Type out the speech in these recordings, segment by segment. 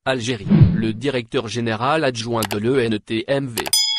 Algérie. Le directeur général adjoint de l'ENTMV,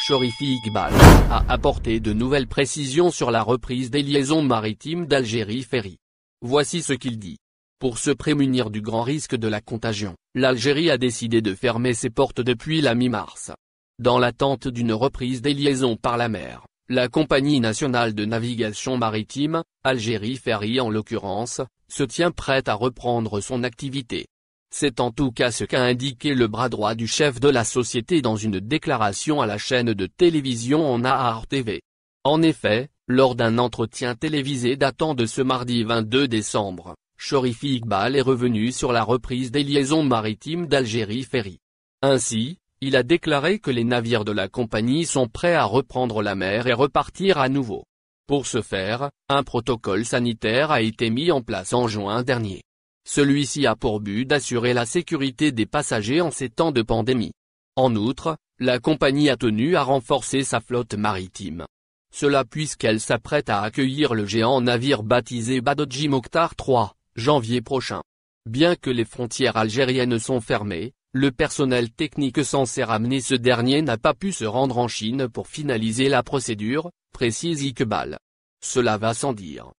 Chorifi Iqbal, a apporté de nouvelles précisions sur la reprise des liaisons maritimes d'Algérie Ferry. Voici ce qu'il dit. Pour se prémunir du grand risque de la contagion, l'Algérie a décidé de fermer ses portes depuis la mi-mars. Dans l'attente d'une reprise des liaisons par la mer, la Compagnie nationale de navigation maritime, Algérie Ferry en l'occurrence, se tient prête à reprendre son activité. C'est en tout cas ce qu'a indiqué le bras droit du chef de la société dans une déclaration à la chaîne de télévision en Nahar TV. En effet, lors d'un entretien télévisé datant de ce mardi 22 décembre, Chorifi Iqbal est revenu sur la reprise des liaisons maritimes d'Algérie Ferry. Ainsi, il a déclaré que les navires de la compagnie sont prêts à reprendre la mer et repartir à nouveau. Pour ce faire, un protocole sanitaire a été mis en place en juin dernier. Celui-ci a pour but d'assurer la sécurité des passagers en ces temps de pandémie. En outre, la compagnie a tenu à renforcer sa flotte maritime. Cela puisqu'elle s'apprête à accueillir le géant navire baptisé Badodji Mokhtar III, janvier prochain. Bien que les frontières algériennes sont fermées, le personnel technique censé ramener ce dernier n'a pas pu se rendre en Chine pour finaliser la procédure, précise Iqbal. Cela va sans dire.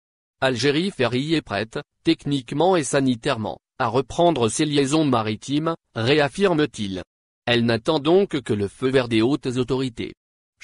Algérie Ferry est prête, techniquement et sanitairement, à reprendre ses liaisons maritimes, réaffirme-t-il. Elle n'attend donc que le feu vert des hautes autorités.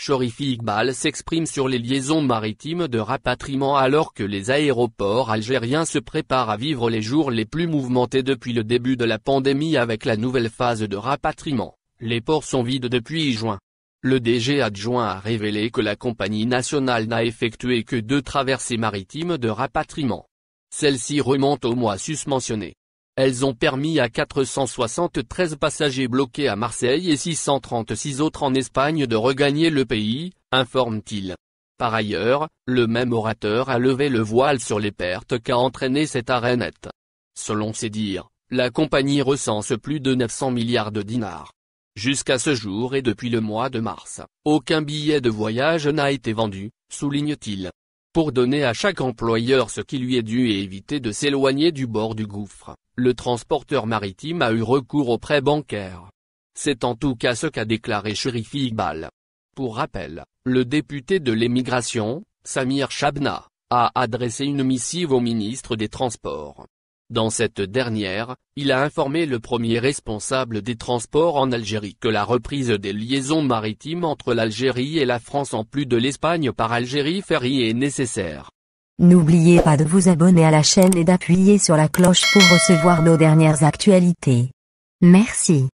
Chorifi Iqbal s'exprime sur les liaisons maritimes de rapatriement alors que les aéroports algériens se préparent à vivre les jours les plus mouvementés depuis le début de la pandémie avec la nouvelle phase de rapatriement. Les ports sont vides depuis juin. Le DG adjoint a révélé que la compagnie nationale n'a effectué que 2 traversées maritimes de rapatriement. Celles-ci remontent au mois susmentionné. Elles ont permis à 473 passagers bloqués à Marseille et 636 autres en Espagne de regagner le pays, informe-t-il. Par ailleurs, le même orateur a levé le voile sur les pertes qu'a entraîné cet arrêt net. Selon ses dires, la compagnie recense plus de 900 milliards de dinars. Jusqu'à ce jour et depuis le mois de mars, aucun billet de voyage n'a été vendu, souligne-t-il. Pour donner à chaque employeur ce qui lui est dû et éviter de s'éloigner du bord du gouffre, le transporteur maritime a eu recours aux prêts bancaires. C'est en tout cas ce qu'a déclaré Chorifi Iqbal. Pour rappel, le député de l'émigration, Samir Chabna, a adressé une missive au ministre des Transports. Dans cette dernière, il a informé le premier responsable des transports en Algérie que la reprise des liaisons maritimes entre l'Algérie et la France en plus de l'Espagne par Algérie Ferry est nécessaire. N'oubliez pas de vous abonner à la chaîne et d'appuyer sur la cloche pour recevoir nos dernières actualités. Merci.